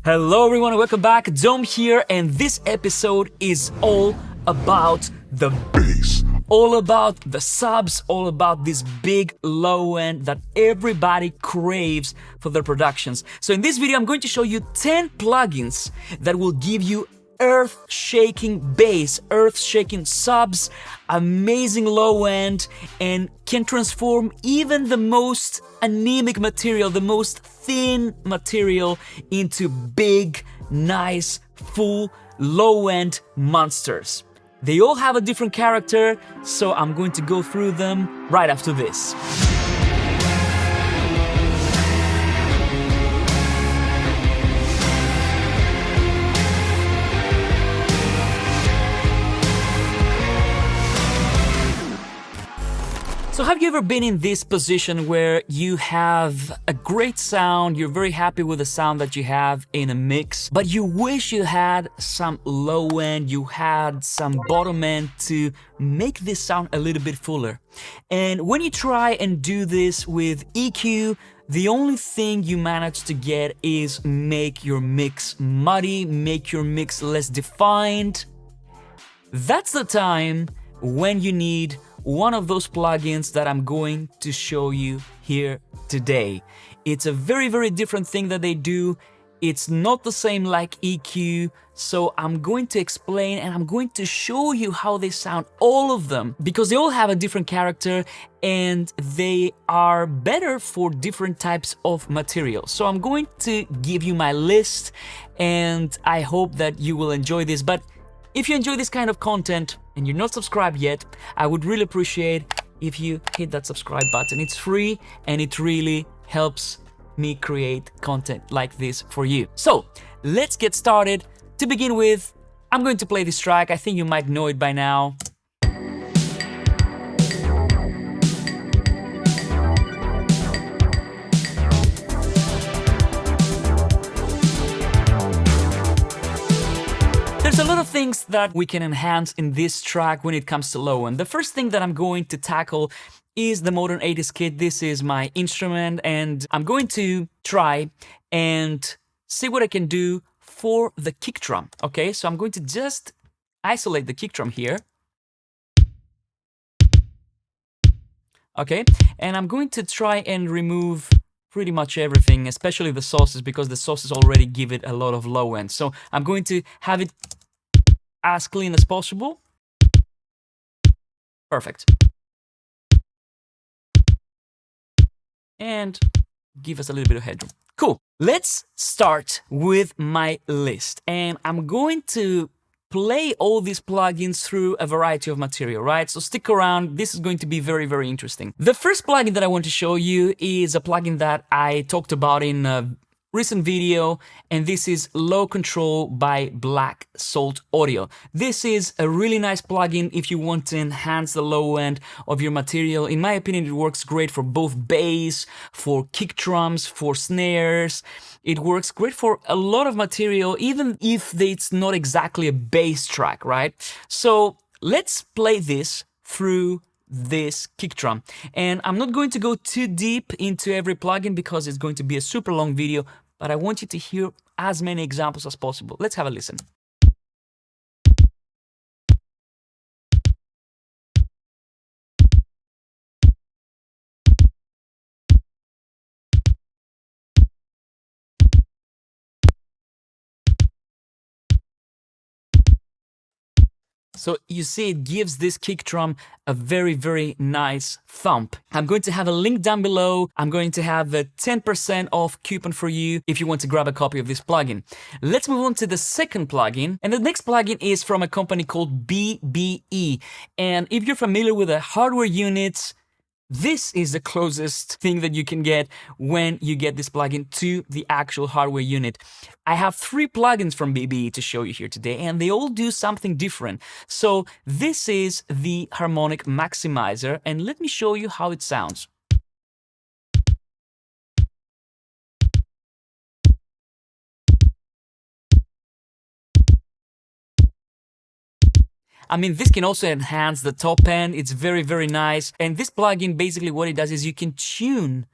Hello everyone and welcome back. Dome here, and this episode is all about the bass. All about the subs, all about this big low end that everybody craves for their productions. So in this video I'm going to show you 10 plugins that will give you earth-shaking bass, earth-shaking subs, amazing low end, and can transform even the most anemic material, the most thin material into big, nice, full, low-end monsters. They all have a different character, so I'm going to go through them right after this. So have you ever been in this position where you have a great sound, you're very happy with the sound that you have in a mix, but you wish you had some low end, you had some bottom end to make this sound a little bit fuller. And when you try and do this with EQ, the only thing you manage to get is make your mix muddy, make your mix less defined. That's the time when you need one of those plugins that I'm going to show you here today. It's a very, very different thing that they do. It's not the same like EQ, so I'm going to explain and I'm going to show you how they sound, all of them, because they all have a different character and they are better for different types of material. So I'm going to give you my list and I hope that you will enjoy this. But if you enjoy this kind of content and you're not subscribed yet, I would really appreciate if you hit that subscribe button. It's free and it really helps me create content like this for you. So let's get started. To begin with, I'm going to play this track. I think you might know it by now. There's a lot of things that we can enhance in this track when it comes to low end. The first thing that I'm going to tackle is the Modern 80s kit. This is my instrument and I'm going to try and see what I can do for the kick drum. Okay, so I'm going to just isolate the kick drum here. Okay, and I'm going to try and remove pretty much everything, especially the sauces, because the sauces already give it a lot of low end. So I'm going to have it as clean as possible. Perfect. And give us a little bit of headroom. Cool. Let's start with my list. And I'm going to play all these plugins through a variety of material, right? So stick around. This is going to be very, very interesting. The first plugin that I want to show you is a plugin that I talked about in a recent video, and this is Low Control by Black Salt Audio. This is a really nice plugin if you want to enhance the low end of your material. In my opinion, it works great for both bass, for kick drums, for snares. It works great for a lot of material, even if it's not exactly a bass track, right? So let's play this through this kick drum. And I'm not going to go too deep into every plugin because it's going to be a super long video, but I want you to hear as many examples as possible. Let's have a listen. So you see it gives this kick drum a very, very nice thump. I'm going to have a link down below. I'm going to have a 10% off coupon for you if you want to grab a copy of this plugin. Let's move on to the second plugin. And the next plugin is from a company called BBE. And if you're familiar with the hardware units, this is the closest thing that you can get when you get this plugin to the actual hardware unit. I have 3 plugins from BBE to show you here today, and they all do something different. So this is the harmonic maximizer, and let me show you how it sounds. I mean, this can also enhance the top end. It's very, very nice. And this plugin, basically what it does is you can tune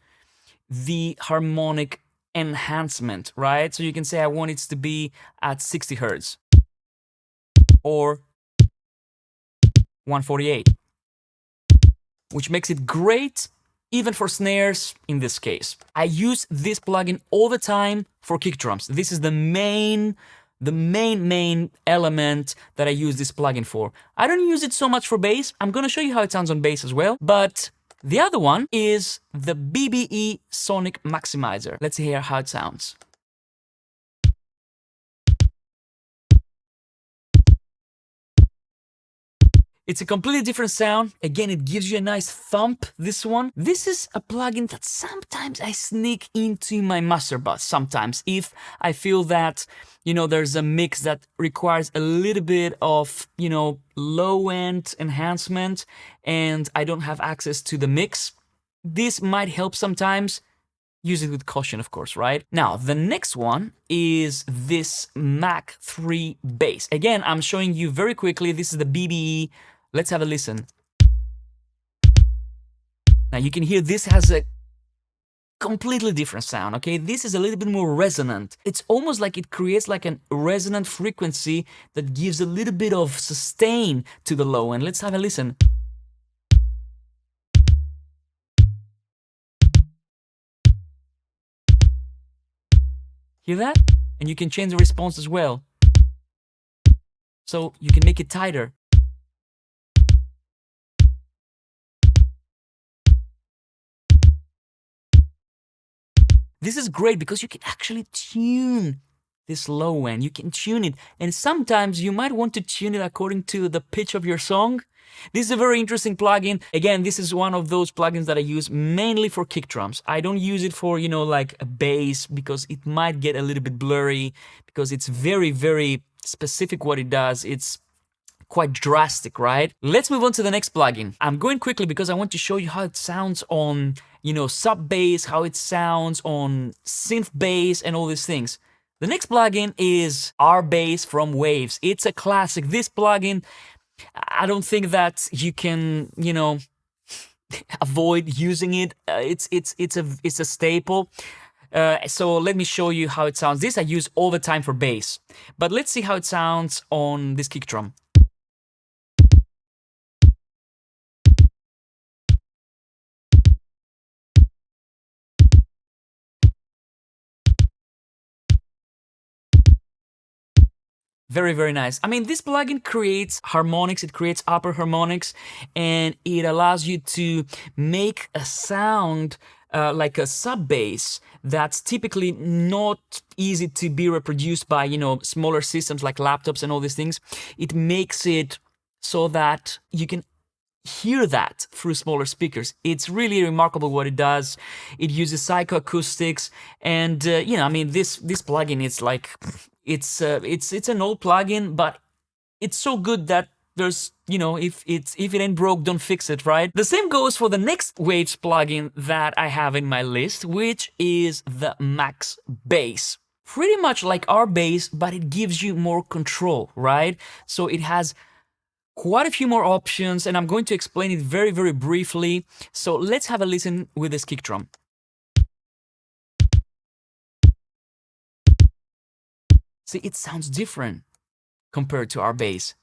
the harmonic enhancement, right? So you can say I want it to be at 60 hertz or 148, which makes it great even for snares in this case. I use this plugin all the time for kick drums. This is the main element that I use this plugin for. I don't use it so much for bass. I'm gonna show you how it sounds on bass as well, but the other one is the BBE Sonic Maximizer. Let's hear how it sounds. It's a completely different sound. Again, it gives you a nice thump, this one. This is a plugin that sometimes I sneak into my master bus, sometimes, if I feel that, you know, there's a mix that requires a little bit of, you know, low-end enhancement and I don't have access to the mix. This might help sometimes. Use it with caution, of course, right? Now, the next one is this Mac 3 bass. Again, I'm showing you very quickly. This is the BBE. Let's have a listen. Now, you can hear this has a completely different sound, okay? This is a little bit more resonant. It's almost like it creates like a resonant frequency that gives a little bit of sustain to the low end. Let's have a listen. Hear that? And you can change the response as well. So you can make it tighter. This is great because you can actually tune this low end. You can tune it. And sometimes you might want to tune it according to the pitch of your song. This is a very interesting plugin. Again, this is one of those plugins that I use mainly for kick drums. I don't use it for, you know, like a bass because it might get a little bit blurry because it's very, very specific what it does. It's quite drastic, right? Let's move on to the next plugin. I'm going quickly because I want to show you how it sounds on, you know, sub bass, how it sounds on synth bass and all these things. The next plugin is R-Bass from Waves. It's a classic. This plugin, I don't think that you can, you know, avoid using it. It's a staple. So let me show you how it sounds. This I use all the time for bass. But let's see how it sounds on this kick drum. Very, very nice. I mean, this plugin creates harmonics, it creates upper harmonics, and it allows you to make a sound like a sub bass that's typically not easy to be reproduced by, you know, smaller systems like laptops and all these things. It makes it so that you can hear that through smaller speakers. It's really remarkable what it does. It uses psychoacoustics, and you know, I mean, this plugin, it's like it's an old plugin, but it's so good that there's, you know, if it ain't broke, don't fix it, right? The same goes for the next Waves plugin that I have in my list, which is the Max Bass. Pretty much like our bass, but it gives you more control, right? So it has quite a few more options, and I'm going to explain it very, very briefly. So let's have a listen with this kick drum. See, it sounds different compared to our bass.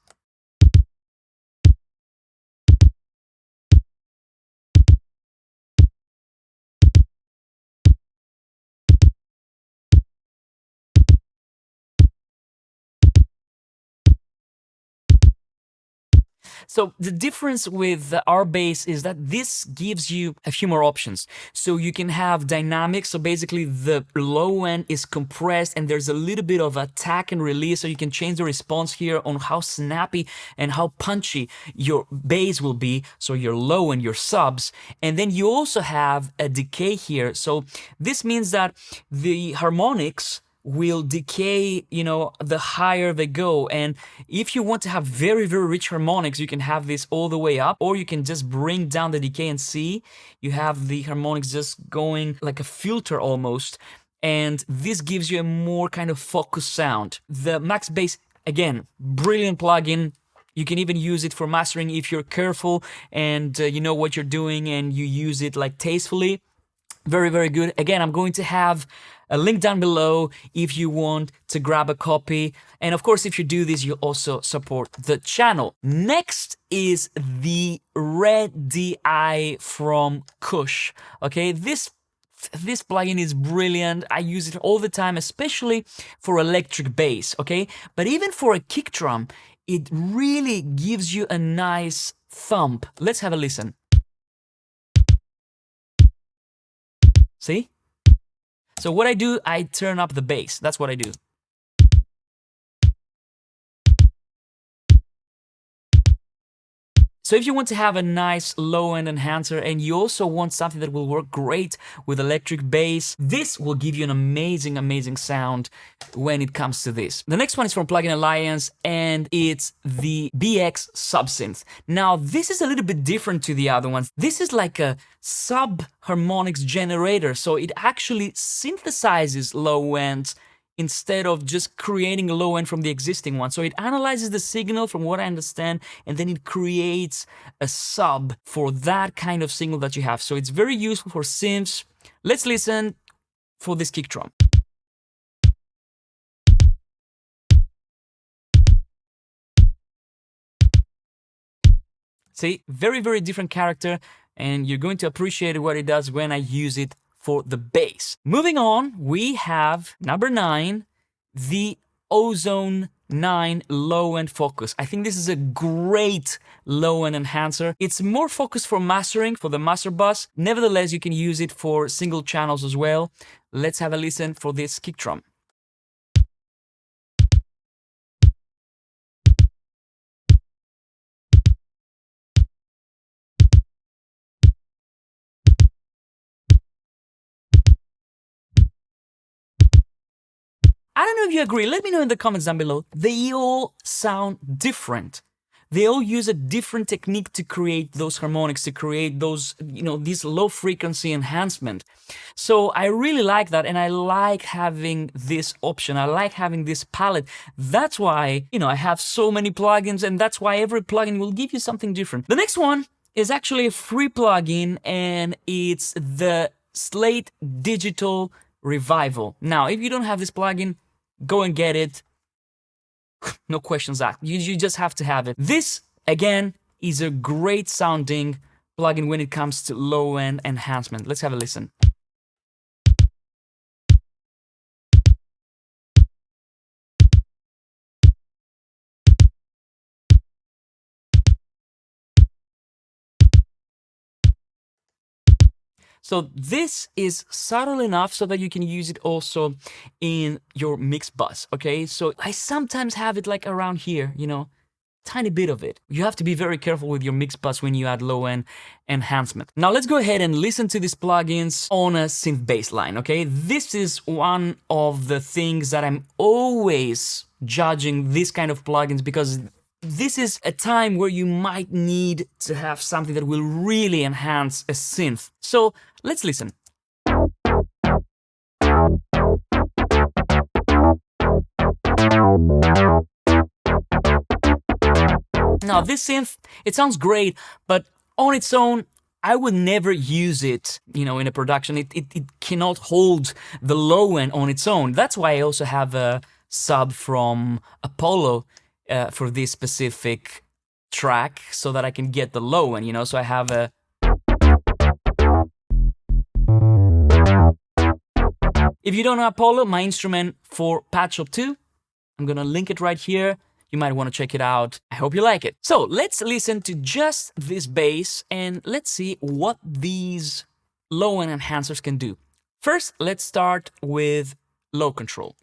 So the difference with our bass is that this gives you a few more options. So you can have dynamics, so basically the low end is compressed and there's a little bit of attack and release, so you can change the response here on how snappy and how punchy your bass will be, so your low and your subs. And then you also have a decay here, so this means that the harmonics will decay, you know, the higher they go. And if you want to have very, very rich harmonics, you can have this all the way up, or you can just bring down the decay and see you have the harmonics just going like a filter almost. And this gives you a more kind of focused sound. The Max Bass, again, brilliant plugin. You can even use it for mastering if you're careful and you know what you're doing and you use it like tastefully. Very, very good. Again, I'm going to have a link down below if you want to grab a copy. And of course, if you do this, you also support the channel. Next is the Red DI from Kush. Okay, this plugin is brilliant. I use it all the time, especially for electric bass, okay? But even for a kick drum, it really gives you a nice thump. Let's have a listen. See? So what I do, I turn up the bass. That's what I do. So if you want to have a nice low-end enhancer and you also want something that will work great with electric bass, this will give you an amazing, amazing sound when it comes to this. The next one is from Plugin Alliance and it's the BX Subsynth. Now this is a little bit different to the other ones. This is like a sub-harmonics generator, so it actually synthesizes low-end instead of just creating a low end from the existing one. So it analyzes the signal from what I understand, and then it creates a sub for that kind of signal that you have. So it's very useful for synths. Let's listen for this kick drum. See, very, very different character, and you're going to appreciate what it does when I use it for the bass. Moving on, we have number 9, the Ozone 9 low-end focus. I think this is a great low-end enhancer. It's more focused for mastering, for the master bus. Nevertheless, you can use it for single channels as well. Let's have a listen for this kick drum. I don't know if you agree. Let me know in the comments down below. They all sound different. They all use a different technique to create those harmonics, to create those, this low frequency enhancement. So I really like that, and I like having this option. I like having this palette. That's why, I have so many plugins, and that's why every plugin will give you something different. The next one is actually a free plugin, and it's the Slate Digital Revival. Now, if you don't have this plugin, go and get it. No questions asked. You just have to have it. This, again, is a great sounding plugin when it comes to low-end enhancement. Let's have a listen. So this is subtle enough so that you can use it also in your mix bus, okay? So I sometimes have it like around here, tiny bit of it. You have to be very careful with your mix bus when you add low-end enhancement. Now let's go ahead and listen to these plugins on a synth bass line, okay? This is one of the things that I'm always judging these kind of plugins, because this is a time where you might need to have something that will really enhance a synth. So let's listen. Now this synth, it sounds great, but on its own, I would never use it, in a production. It cannot hold the low end on its own. That's why I also have a sub from Apollo for this specific track, so that I can get the low end, so I have a... If you don't know Apollo, my instrument for Patch Shop 2, I'm gonna link it right here. You might want to check it out. I hope you like it. So let's listen to just this bass and let's see what these low-end enhancers can do. First, let's start with low control.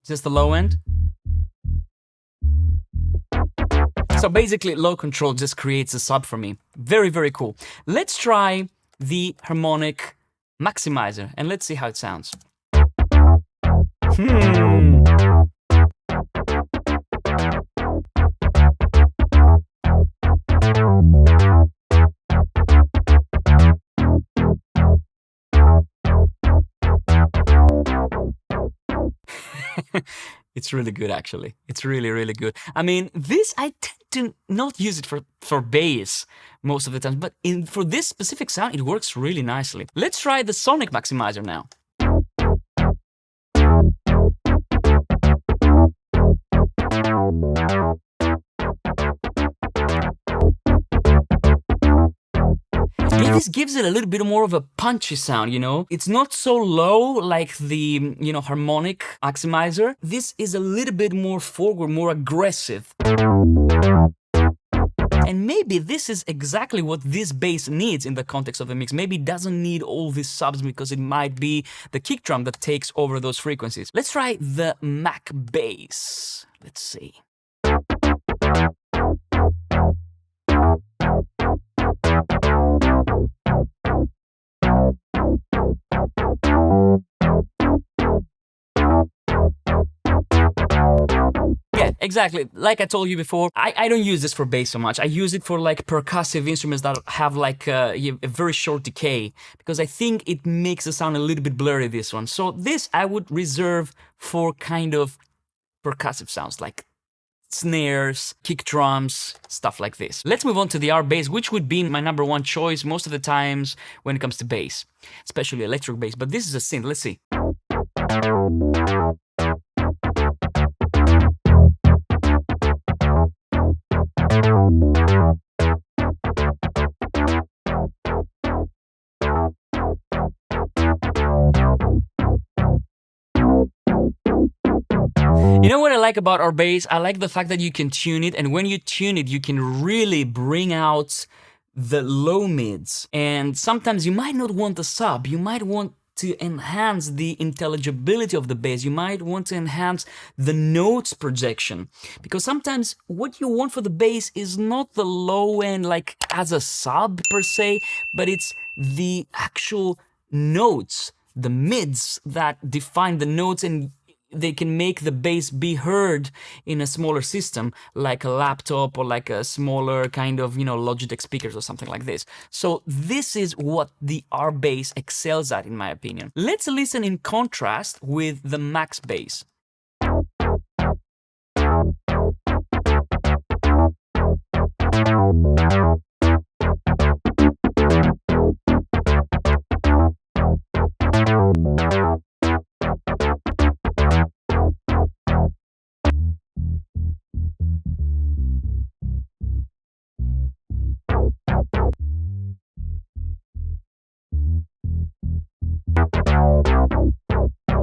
Just the low end. So basically, low control just creates a sub for me. Very, very cool. Let's try the harmonic maximizer and let's see how it sounds. Hmm. It's really good, actually. It's really, really good. I mean, this, I tend to not use it for bass most of the time, but for this specific sound, it works really nicely. Let's try the Sonic Maximizer now. Yeah, this gives it a little bit more of a punchy sound, you know? It's not so low like the, harmonic maximizer. This is a little bit more forward, more aggressive. And maybe this is exactly what this bass needs in the context of a mix. Maybe it doesn't need all these subs because it might be the kick drum that takes over those frequencies. Let's try the Mac bass. Let's see. Yeah, exactly. Like I told you before, I don't use this for bass so much. I use it for like percussive instruments that have like a very short decay, because I think it makes the sound a little bit blurry, this one. So this I would reserve for kind of percussive sounds like snares, kick drums, stuff like this. Let's move on to the R bass, which would be my number one choice most of the times when it comes to bass, especially electric bass. But this is a synth. Let's see. You know what I like about our bass? I like the fact that you can tune it, and when you tune it, you can really bring out the low mids. And sometimes you might not want the sub, you might want to enhance the intelligibility of the bass, you might want to enhance the notes projection. Because sometimes what you want for the bass is not the low end like as a sub per se, but it's the actual notes, the mids that define the notes, and they can make the bass be heard in a smaller system, like a laptop or like a smaller kind of, Logitech speakers or something like this. So this is what the R bass excels at, in my opinion. Let's listen in contrast with the Max bass.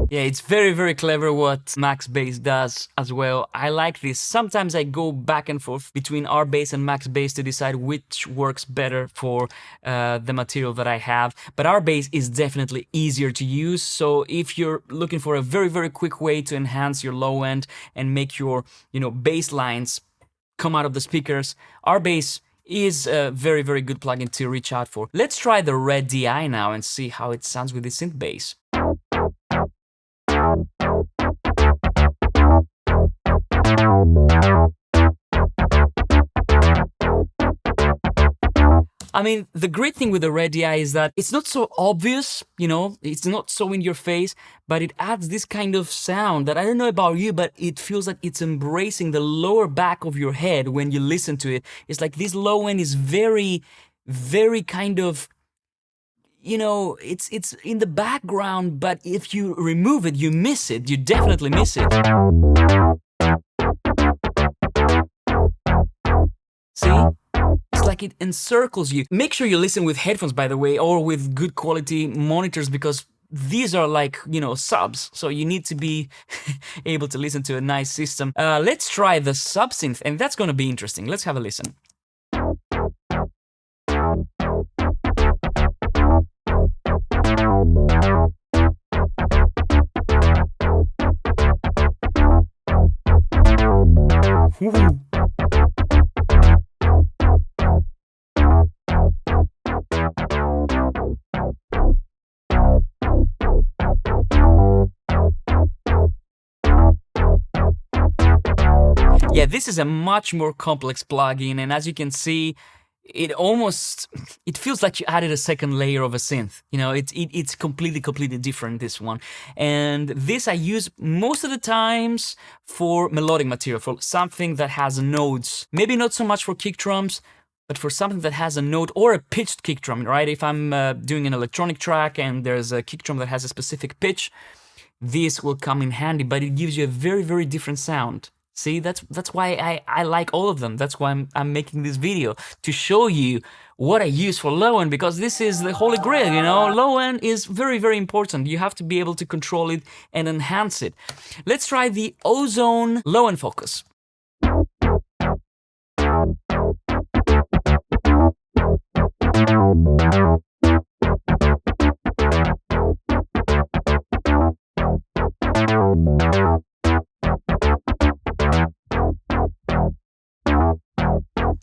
Yeah, it's very, very clever what Max Bass does as well. I like this. Sometimes I go back and forth between R Bass and Max Bass to decide which works better for the material that I have. But R Bass is definitely easier to use. So if you're looking for a very, very quick way to enhance your low end and make your, bass lines come out of the speakers, R Bass is a very, very good plugin to reach out for. Let's try the Red DI now and see how it sounds with the synth bass. I mean, the great thing with the Red DI is that it's not so obvious, it's not so in your face, but it adds this kind of sound that I don't know about you, but it feels like it's embracing the lower back of your head when you listen to it. It's like this low end is very, very kind of, it's in the background, but if you remove it, you miss it. You definitely miss it. See? It's like it encircles you. Make sure you listen with headphones, by the way, or with good quality monitors, because these are like, subs. So you need to be able to listen to a nice system. Let's try the sub-synth, and that's going to be interesting. Let's have a listen. Woo-hoo. This is a much more complex plugin, and as you can see, it feels like you added a second layer of a synth. You know, it's completely different, this one. And this I use most of the times for melodic material, for something that has nodes. Maybe not so much for kick drums, but for something that has a note or a pitched kick drum, right? If I'm doing an electronic track and there's a kick drum that has a specific pitch, this will come in handy, but it gives you a very different sound. See, that's why I like all of them. That's why I'm making this video, to show you what I use for low end, because this is the holy grail, you know. Low end is very important. You have to be able to control it and enhance it. Let's try the Ozone low end focus.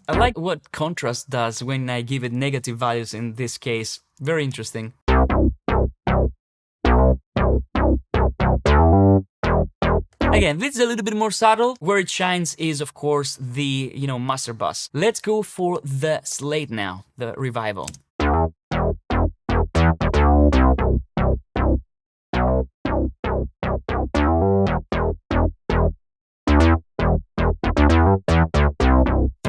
I like what contrast does when I give it negative values in this case. Very interesting. Again, this is a little bit more subtle. Where it shines is, of course, the, you know, master bus. Let's go for the slate now, the revival.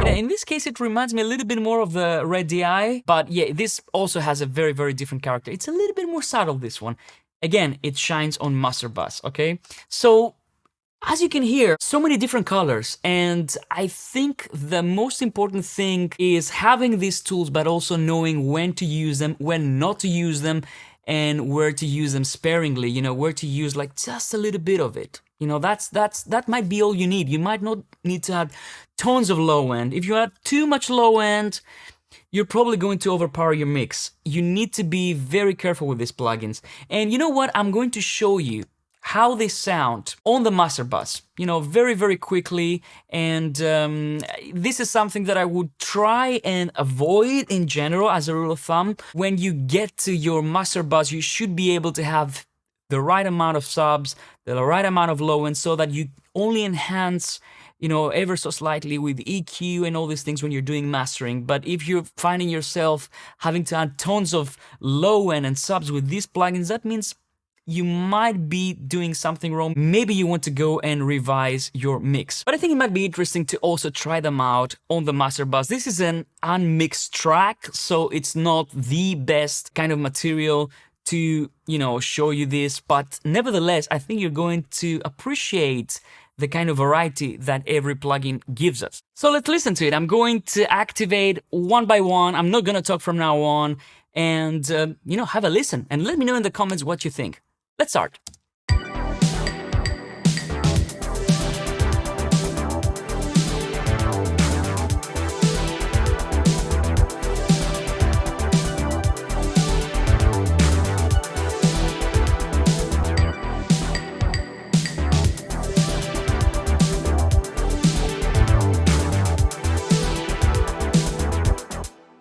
In this case, it reminds me a little bit more of the Red DI, but yeah, this also has a very different character. It's a little bit more subtle, this one. Again, it shines on master bus, okay? So, as you can hear, so many different colors, and I think the most important thing is having these tools, but also knowing when to use them, when not to use them, and where to use them sparingly, you know, where to use like just a little bit of it. You know, that might be all you need. You might not need to add tons of low end. If you add too much low end, you're probably going to overpower your mix. You need to be very careful with these plugins. And you know what? I'm going to show you how they sound on the master bus, you know, very quickly. And this is something that I would try and avoid in general as a rule of thumb. When you get to your master bus, you should be able to have the right amount of subs, the right amount of low end, so that you only enhance, you know, ever so slightly with EQ and all these things when you're doing mastering. But if you're finding yourself having to add tons of low end and subs with these plugins, that means you might be doing something wrong. Maybe you want to go and revise your mix. But I think it might be interesting to also try them out on the master bus. This is an unmixed track, so it's not the best kind of material to, you know, show you this, but nevertheless, I think you're going to appreciate the kind of variety that every plugin gives us. So let's listen to it. I'm going to activate one by one. I'm not going to talk from now on, and, you know, have a listen and let me know in the comments what you think. Let's start.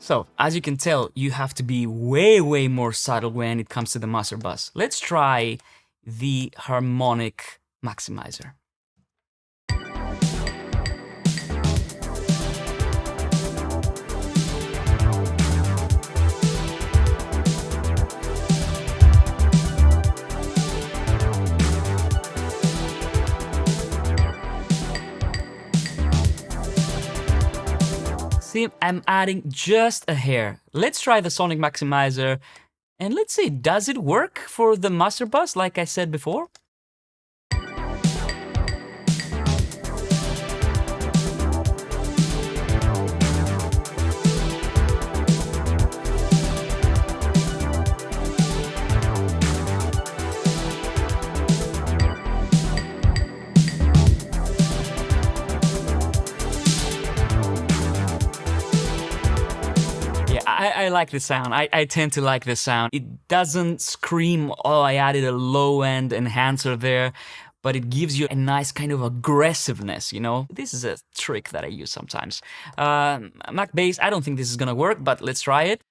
So, as you can tell, you have to be way more subtle when it comes to the master bus. Let's try the harmonic maximizer. See, I'm adding just a hair. Let's try the sonic maximizer and let's see, does it work for the master bus like I said before? I like the sound. I tend to like the sound. It doesn't scream, oh, I added a low-end enhancer there, but it gives you a nice kind of aggressiveness, you know? This is a trick that I use sometimes. Mac Bass, I don't think this is gonna work, but let's try it.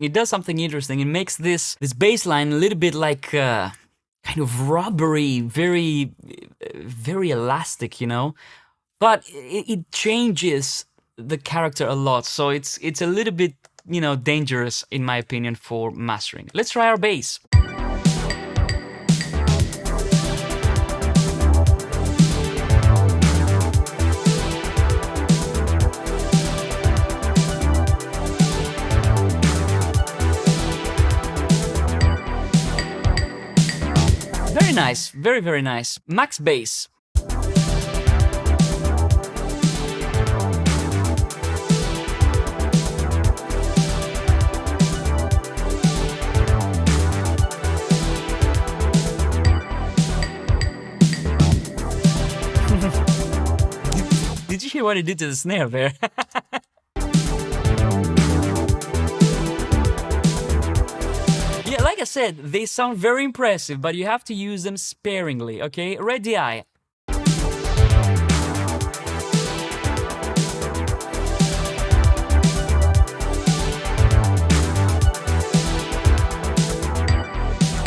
It does something interesting. It makes this bass line a little bit like kind of rubbery, very elastic, you know. But it changes the character a lot, so it's a little bit, you know, dangerous in my opinion for mastering. Let's try our bass. Very nice, very nice. Max bass. Did you hear what he did to the snare there? Yeah, like I said, they sound very impressive, but you have to use them sparingly, okay? Ready eye.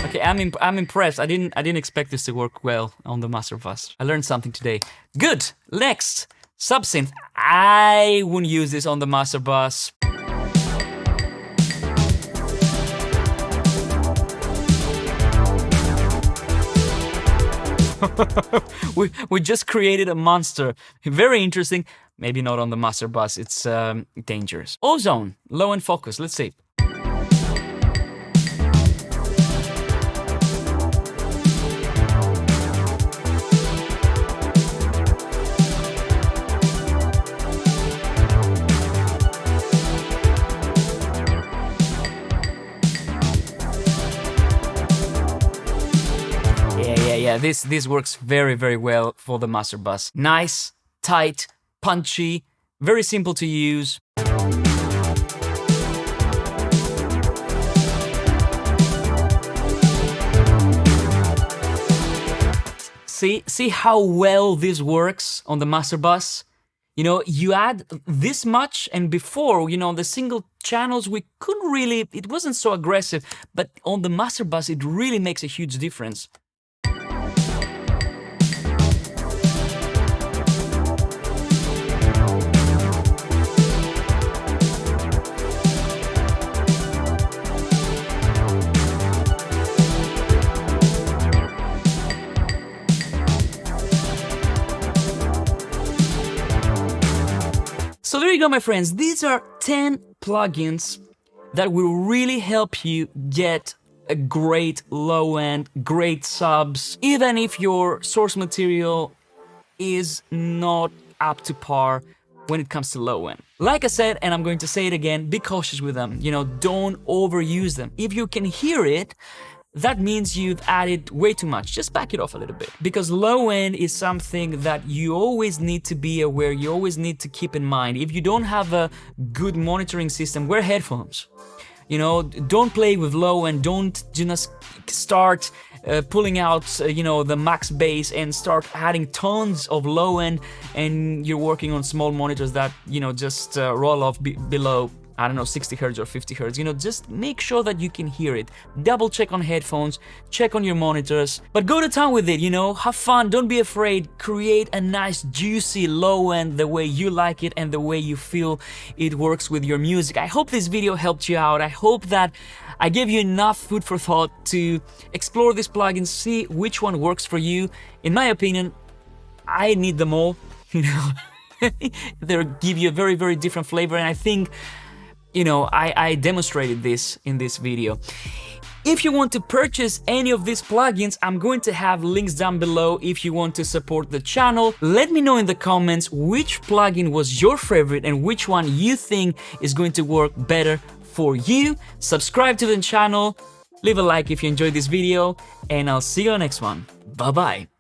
Okay, I'm impressed. I didn't expect this to work well on the Master Bus. I learned something today. Good. Next, subsynth. I wouldn't use this on the Master Bus. we just created a monster. Very interesting. Maybe not on the Master Bus. It's dangerous. Ozone, low end focus. Let's see. Yeah, this works very well for the Master Bus. Nice, tight, punchy, very simple to use. See how well this works on the Master Bus? You know, you add this much, and before, you know, the single channels, we couldn't really, it wasn't so aggressive, but on the Master Bus, it really makes a huge difference. So there you go, my friends. These are 10 plugins that will really help you get a great low-end, great subs, even if your source material is not up to par when it comes to low-end. Like I said, and I'm going to say it again, be cautious with them. You know, don't overuse them. If you can hear it, that means you've added way too much. Just back it off a little bit. Because low end is something that you always need to be aware, you always need to keep in mind. If you don't have a good monitoring system, wear headphones. You know, don't play with low end, don't just start pulling out, you know, the max bass and start adding tons of low end, and you're working on small monitors that, you know, just roll off below, I don't know, 60 Hz or 50 Hz. You know, just make sure that you can hear it. Double check on headphones, check on your monitors, but go to town with it, you know, have fun, don't be afraid, create a nice juicy low end the way you like it and the way you feel it works with your music. I hope this video helped you out. I hope that I gave you enough food for thought to explore this plugin, see which one works for you. In my opinion, I need them all, you know. They give you a very different flavor, and I think, you know, I demonstrated this in this video. If you want to purchase any of these plugins, I'm going to have links down below if you want to support the channel. Let me know in the comments which plugin was your favorite and which one you think is going to work better for you. Subscribe to the channel, leave a like if you enjoyed this video, and I'll see you on the next one. Bye bye.